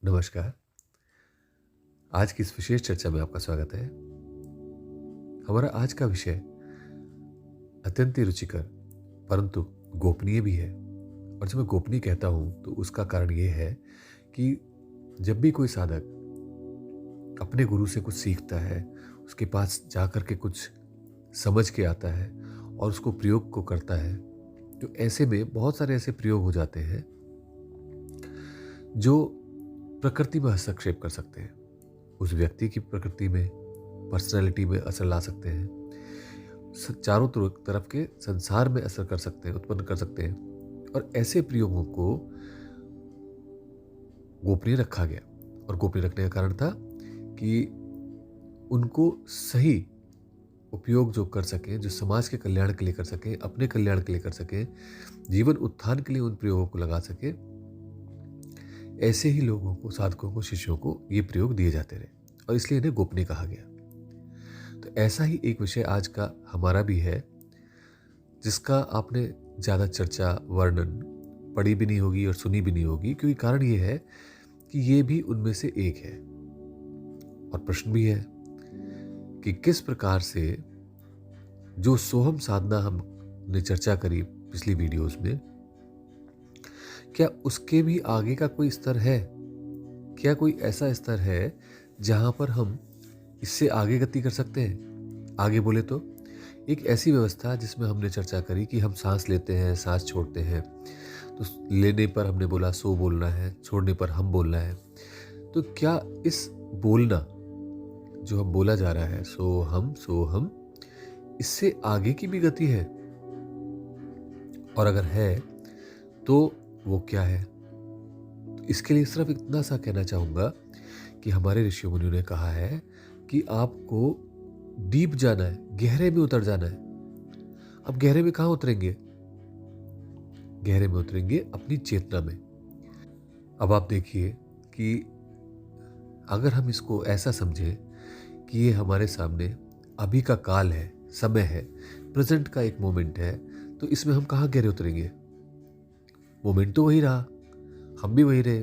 नमस्कार। आज की इस विशेष चर्चा में आपका स्वागत है। हमारा आज का विषय अत्यंत ही रुचिकर परंतु गोपनीय भी है। और जब मैं गोपनीय कहता हूं तो उसका कारण यह है कि जब भी कोई साधक अपने गुरु से कुछ सीखता है, उसके पास जाकर के कुछ समझ के आता है और उसको प्रयोग को करता है, तो ऐसे में बहुत सारे ऐसे प्रयोग हो जाते हैं जो प्रकृति में हस्तक्षेप कर सकते हैं। उस व्यक्ति की प्रकृति में, पर्सनैलिटी में असर ला सकते हैं, चारों तरफ के संसार में असर कर सकते हैं, उत्पन्न कर सकते हैं। और ऐसे प्रयोगों को गोपनीय रखा गया। और गोपनीय रखने का कारण था कि उनको सही उपयोग जो कर सकें, जो समाज के कल्याण के लिए कर सकें, अपने कल्याण के लिए कर सकें, जीवन उत्थान के लिए उन प्रयोगों को लगा सके, ऐसे ही लोगों को, साधकों को, शिष्यों को ये प्रयोग दिए जाते रहे और इसलिए इन्हें गोपनीय कहा गया। तो ऐसा ही एक विषय आज का हमारा भी है, जिसका आपने ज़्यादा चर्चा, वर्णन पढ़ी भी नहीं होगी और सुनी भी नहीं होगी, क्योंकि कारण ये है कि ये भी उनमें से एक है। और प्रश्न भी है कि किस प्रकार से जो सोहम साधना हमने चर्चा करी पिछली वीडियोस में, क्या उसके भी आगे का कोई स्तर है? क्या कोई ऐसा स्तर है जहां पर हम इससे आगे गति कर सकते हैं? आगे बोले तो एक ऐसी व्यवस्था जिसमें हमने चर्चा करी कि हम सांस लेते हैं, सांस छोड़ते हैं, तो लेने पर हमने बोला सो बोलना है, छोड़ने पर हम बोलना है। तो क्या इस बोलना जो हम बोला जा रहा है, सो हम, इससे आगे की भी गति है? और अगर है तो वो क्या है? तो इसके लिए सिर्फ इतना सा कहना चाहूंगा कि हमारे ऋषि मुनियों ने कहा है कि आपको डीप जाना है, गहरे में उतर जाना है। अब गहरे में कहां उतरेंगे? गहरे में उतरेंगे अपनी चेतना में। अब आप देखिए कि अगर हम इसको ऐसा समझें कि ये हमारे सामने अभी का काल है, समय है, प्रेजेंट का एक मोमेंट है, तो इसमें हम कहां गहरे उतरेंगे? मोमेंट तो वही रहा, हम भी वही रहे,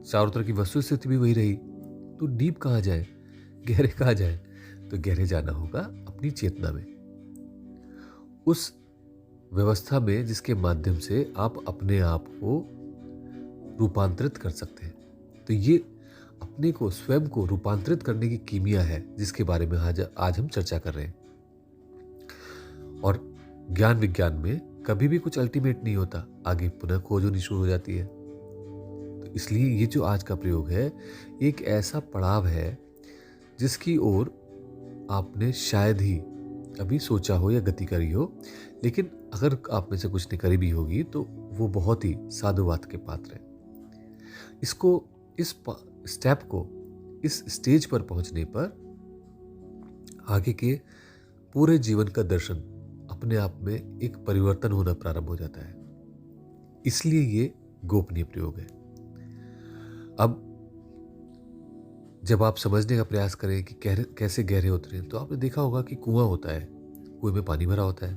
चारों तरह की वस्तु स्थिति भी वही रही, तो डीप कहाँ जाए, गहरे कहाँ जाए? तो गहरे जाना होगा अपनी चेतना में, उस व्यवस्था में जिसके माध्यम से आप अपने आप को रूपांतरित कर सकते हैं। तो ये अपने को, स्वयं को रूपांतरित करने की कीमिया है, जिसके बारे में आज हम चर्चा कर रहे हैं। और ज्ञान विज्ञान में कभी भी कुछ अल्टीमेट नहीं होता, आगे पुनः खोज होनी शुरू हो जाती है। तो इसलिए ये जो आज का प्रयोग है, एक ऐसा पड़ाव है जिसकी ओर आपने शायद ही अभी सोचा हो या गति करी हो, लेकिन अगर आप में से कुछ ने करी भी होगी तो वो बहुत ही साधुवाद के पात्र है। इसको, इस स्टेप को, इस स्टेज पर पहुंचने पर आगे के पूरे जीवन का दर्शन अपने आप में एक परिवर्तन होना प्रारंभ हो जाता है। इसलिए ये गोपनीय प्रयोग है। अब जब आप समझने का प्रयास करें कि कैसे गहरे उतरे, तो आपने देखा होगा कि कुआं होता है, कुएं में पानी भरा होता है,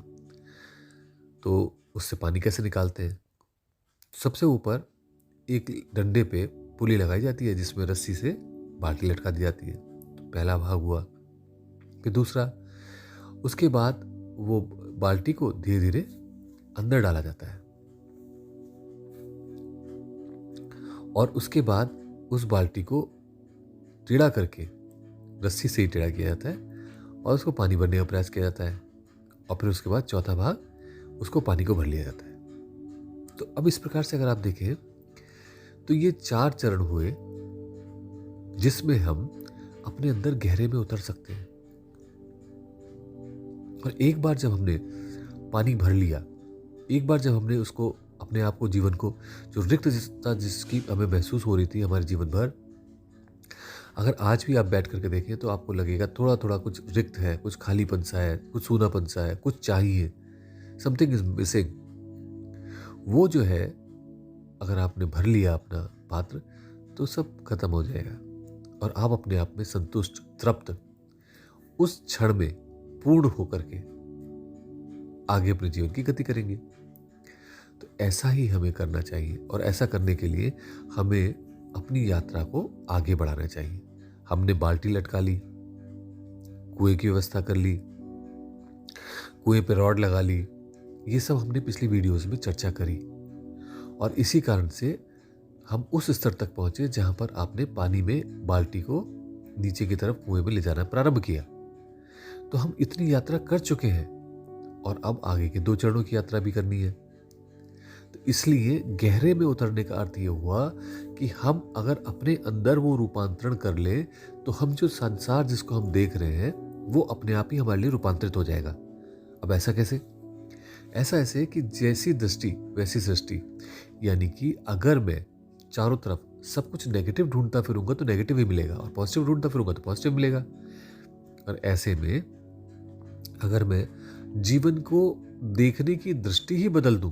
तो उससे पानी कैसे निकालते हैं? सबसे ऊपर एक डंडे पे पुली लगाई जाती है जिसमें रस्सी से बाल्टी लटका दी जाती है। तो पहला भाग हुआ, फिर दूसरा, उसके बाद वो बाल्टी को धीरे धीरे अंदर डाला जाता है और उसके बाद उस बाल्टी को टेढ़ा करके, रस्सी से ही टेढ़ा किया जाता है और उसको पानी भरने का प्रयास किया जाता है। और फिर उसके बाद चौथा भाग, उसको पानी को भर लिया जाता है। तो अब इस प्रकार से अगर आप देखें तो ये 4 चरण हुए जिसमें हम अपने अंदर गहरे में उतर सकते हैं। और एक बार जब हमने पानी भर लिया, एक बार जब हमने उसको, अपने आप को, जीवन को, जो रिक्तता जिसकी हमें महसूस हो रही थी हमारे जीवन भर, अगर आज भी आप बैठ करके देखें तो आपको लगेगा थोड़ा थोड़ा कुछ रिक्त है, कुछ खालीपन सा है, कुछ सूनापन सा है, कुछ चाहिए, समथिंग इज मिसिंग। वो जो है, अगर आपने भर लिया अपना पात्र, तो सब खत्म हो जाएगा और आप अपने आप में संतुष्ट, तृप्त, उस क्षण में पूर्ण होकर के आगे अपने जीवन की गति करेंगे। तो ऐसा ही हमें करना चाहिए और ऐसा करने के लिए हमें अपनी यात्रा को आगे बढ़ाना चाहिए। हमने बाल्टी लटका ली, कुएं की व्यवस्था कर ली, कुएं पे रॉड लगा ली, ये सब हमने पिछली वीडियोस में चर्चा करी और इसी कारण से हम उस स्तर तक पहुंचे जहां पर आपने पानी में बाल्टी को नीचे की तरफ कुएं में ले जाना प्रारंभ किया। तो हम इतनी यात्रा कर चुके हैं और अब आगे के 2 चरणों की यात्रा भी करनी है। तो इसलिए गहरे में उतरने का अर्थ ये हुआ कि हम अगर अपने अंदर वो रूपांतरण कर ले तो हम जो संसार जिसको हम देख रहे हैं वो अपने आप ही हमारे लिए रूपांतरित हो जाएगा। अब ऐसा कैसे? ऐसा ऐसे कि जैसी दृष्टि वैसी सृष्टि, यानी कि अगर मैं चारों तरफ सब कुछ नेगेटिव ढूंढता फिरूंगा तो नेगेटिव ही मिलेगा और पॉजिटिव ढूंढता फिरूंगा तो पॉजिटिव मिलेगा। और ऐसे में अगर मैं जीवन को देखने की दृष्टि ही बदल दूं,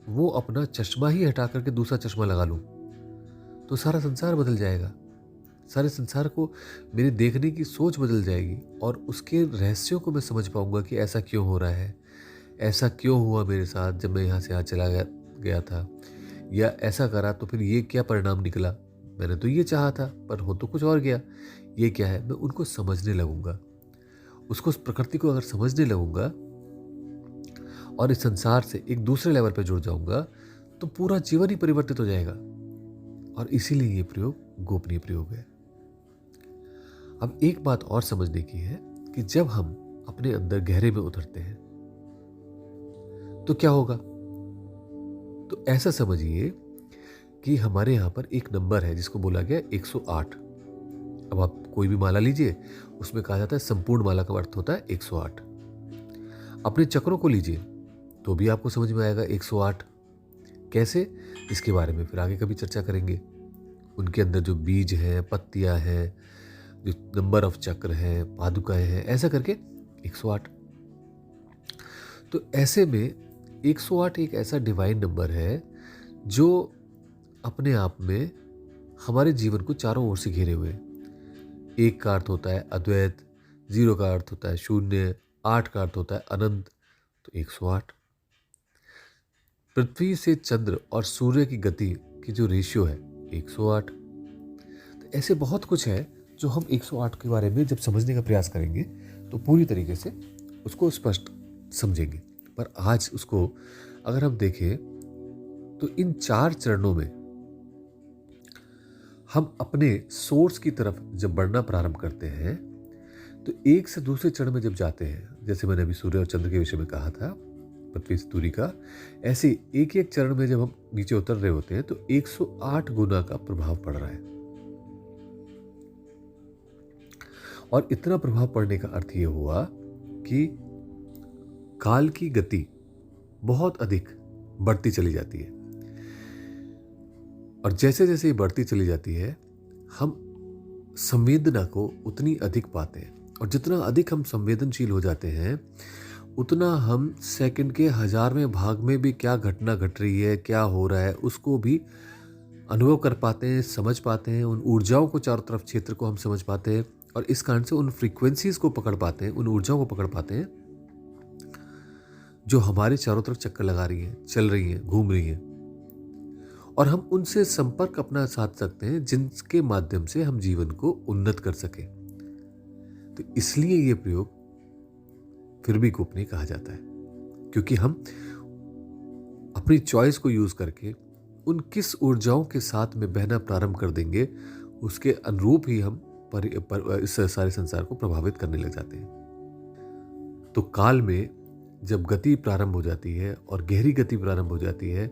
वो अपना चश्मा ही हटा करके दूसरा चश्मा लगा लूं, तो सारा संसार बदल जाएगा। सारे संसार को मेरे देखने की सोच बदल जाएगी और उसके रहस्यों को मैं समझ पाऊंगा कि ऐसा क्यों हो रहा है, ऐसा क्यों हुआ मेरे साथ जब मैं यहाँ से यहाँ चला गया था, या ऐसा करा तो फिर ये क्या परिणाम निकला, मैंने तो ये चाहा था पर हो तो कुछ और गया, ये क्या है। मैं उनको समझने लगूंगा, उसको, उस प्रकृति को अगर समझने लगूंगा और इस संसार से एक दूसरे लेवल पर जुड़ जाऊंगा तो पूरा जीवन ही परिवर्तित हो जाएगा। और इसीलिए ये प्रयोग गोपनीय प्रयोग है। अब एक बात और समझने की है कि जब हम अपने अंदर गहरे में उतरते हैं तो क्या होगा। तो ऐसा समझिए कि हमारे यहां पर एक नंबर है जिसको बोला गया 108। अब आप कोई भी माला लीजिए, उसमें कहा जाता है संपूर्ण माला का अर्थ होता है 108। अपने चक्रों को लीजिए तो भी आपको समझ में आएगा 108 कैसे, इसके बारे में फिर आगे कभी चर्चा करेंगे। उनके अंदर जो बीज हैं, पत्तियां हैं, जो नंबर ऑफ चक्र हैं, पादुकाएं हैं, ऐसा करके 108। तो ऐसे में 108 एक ऐसा डिवाइन नंबर है जो अपने आप में हमारे जीवन को चारों ओर से घेरे हुए। 1 का अर्थ होता है अद्वैत, 0 का अर्थ होता है शून्य, 8 का अर्थ होता है अनंत, तो 108। पृथ्वी से चंद्र और सूर्य की गति की जो रेशियो है 108। तो ऐसे बहुत कुछ है जो हम 108 के बारे में जब समझने का प्रयास करेंगे तो पूरी तरीके से उसको स्पष्ट समझेंगे। पर आज उसको अगर हम देखें तो इन 4 चरणों में हम अपने सोर्स की तरफ जब बढ़ना प्रारंभ करते हैं तो एक से दूसरे चरण में जब जाते हैं, जैसे मैंने अभी सूर्य और चंद्र के विषय में कहा था, पृथ्वी से दूरी का, ऐसे एक एक चरण में जब हम नीचे उतर रहे होते हैं तो 108 गुना का प्रभाव पड़ रहा है। और इतना प्रभाव पड़ने का अर्थ ये हुआ कि काल की गति बहुत अधिक बढ़ती चली जाती है और जैसे जैसे ये बढ़ती चली जाती है हम संवेदना को उतनी अधिक पाते हैं और जितना अधिक हम संवेदनशील हो जाते हैं उतना हम सेकंड के 1000वें भाग में भी क्या घटना घट रही है, क्या हो रहा है, उसको भी अनुभव कर पाते हैं, समझ पाते हैं। उन ऊर्जाओं को चारों तरफ क्षेत्र को हम समझ पाते हैं और इस कारण से उन फ्रीक्वेंसीज को पकड़ पाते हैं, उन ऊर्जाओं को पकड़ पाते हैं जो हमारे चारों तरफ चक्कर लगा रही हैं, चल रही हैं, घूम रही हैं। और हम उनसे संपर्क अपना साध सकते हैं जिनके माध्यम से हम जीवन को उन्नत कर सकें। तो इसलिए ये प्रयोग फिर भी गोपनीय कहा जाता है, क्योंकि हम अपनी चॉइस को यूज करके उन किस ऊर्जाओं के साथ में बहना प्रारंभ कर देंगे उसके अनुरूप ही हम इस सारे संसार को प्रभावित करने लग जाते हैं। तो काल में जब गति प्रारंभ हो जाती है और गहरी गति प्रारंभ हो जाती है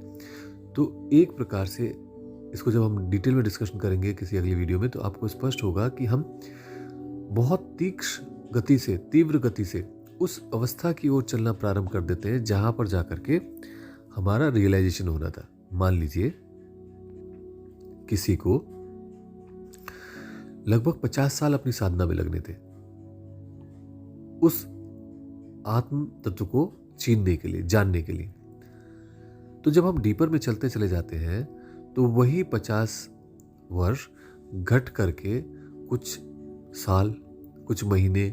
तो एक प्रकार से इसको जब हम डिटेल में डिस्कशन करेंगे किसी अगली वीडियो में तो आपको स्पष्ट होगा कि हम बहुत तीक्ष्ण गति से, तीव्र गति से उस अवस्था की ओर चलना प्रारंभ कर देते हैं जहां पर जाकर के हमारा रियलाइजेशन होना था। मान लीजिए किसी को लगभग 50 साल अपनी साधना में लगने थे उस आत्म तत्व को छीनने के लिए, जानने के लिए। तो जब हम डीपर में चलते चले जाते हैं तो वही 50 वर्ष घट करके कुछ साल, कुछ महीने,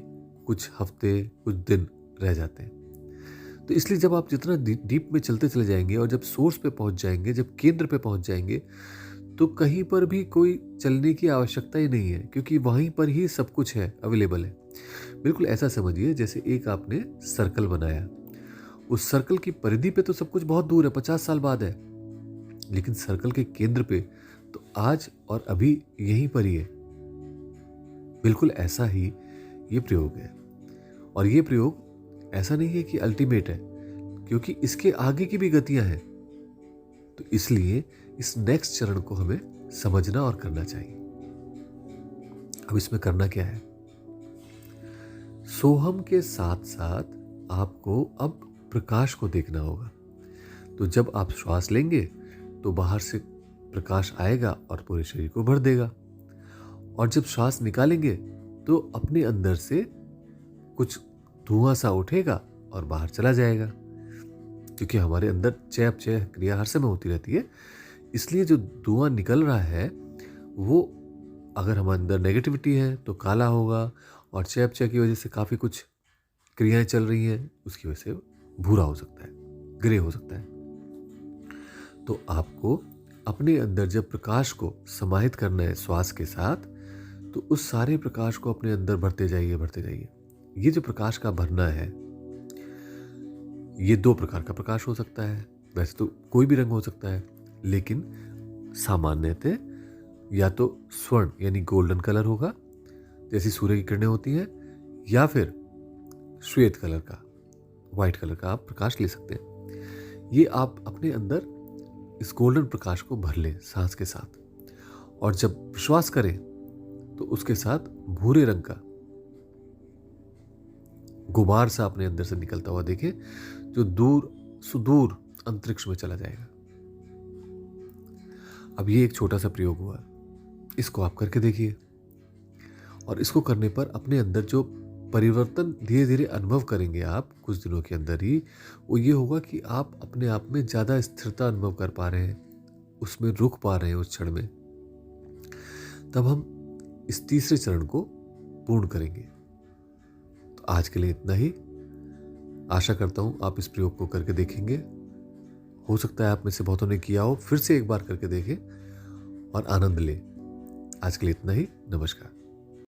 कुछ हफ्ते, कुछ दिन रह जाते हैं। तो इसलिए जब आप जितना डीप में चलते चले जाएंगे और जब सोर्स पे पहुंच जाएंगे, जब केंद्र पे पहुंच जाएंगे तो कहीं पर भी कोई चलने की आवश्यकता ही नहीं है, क्योंकि वहीं पर ही सब कुछ है, अवेलेबल है। बिल्कुल ऐसा समझिए जैसे एक आपने सर्कल बनाया, उस सर्कल की परिधि पे तो सब कुछ बहुत दूर है, 50 साल बाद है, लेकिन सर्कल के केंद्र पे तो आज और अभी यहीं पर ही है। बिल्कुल ऐसा ही ये प्रयोग है, और ये प्रयोग ऐसा नहीं है कि अल्टीमेट है, क्योंकि इसके आगे की भी गतियां हैं। तो इसलिए इस नेक्स्ट चरण को हमें समझना और करना चाहिए। अब इसमें करना क्या है? सोहम के साथ साथ आपको अब प्रकाश को देखना होगा। तो जब आप श्वास लेंगे तो बाहर से प्रकाश आएगा और पूरे शरीर को भर देगा, और जब श्वास निकालेंगे तो अपने अंदर से कुछ धुआं सा उठेगा और बाहर चला जाएगा, क्योंकि हमारे अंदर चय अपचय क्रिया हर समय होती रहती है। इसलिए जो धुआं निकल रहा है वो, अगर हमारे अंदर नेगेटिविटी है तो काला होगा, और चय अपचय की वजह से काफ़ी कुछ क्रियाएं चल रही हैं, उसकी वजह से भूरा हो सकता है, ग्रे हो सकता है। तो आपको अपने अंदर जब प्रकाश को समाहित करना है श्वास के साथ, तो उस सारे प्रकाश को अपने अंदर भरते जाइए, भरते जाइए। ये जो प्रकाश का भरना है, ये 2 प्रकार का प्रकाश हो सकता है। वैसे तो कोई भी रंग हो सकता है, लेकिन सामान्यतः या तो स्वर्ण यानी गोल्डन कलर होगा, जैसी सूर्य की किरणें होती हैं, या फिर श्वेत कलर का, व्हाइट कलर का आप प्रकाश ले सकते हैं। ये आप अपने अंदर इस गोल्डन प्रकाश को भर लें सांस के साथ, और जब श्वास करें तो उसके साथ भूरे रंग का गुबार सा अपने अंदर से निकलता हुआ देखें, जो दूर सुदूर अंतरिक्ष में चला जाएगा। अब ये एक छोटा सा प्रयोग हुआ, इसको आप करके देखिए, और इसको करने पर अपने अंदर जो परिवर्तन धीरे धीरे अनुभव करेंगे आप कुछ दिनों के अंदर ही, वो ये होगा कि आप अपने आप में ज़्यादा स्थिरता अनुभव कर पा रहे हैं, उसमें रुक पा रहे हैं उस क्षण में। तब हम इस तीसरे चरण को पूर्ण करेंगे। तो आज के लिए इतना ही। आशा करता हूँ आप इस प्रयोग को करके देखेंगे। हो सकता है आप में से बहुतों ने किया हो, फिर से एक बार करके देखें और आनंद लें। आज के लिए इतना ही। नमस्कार।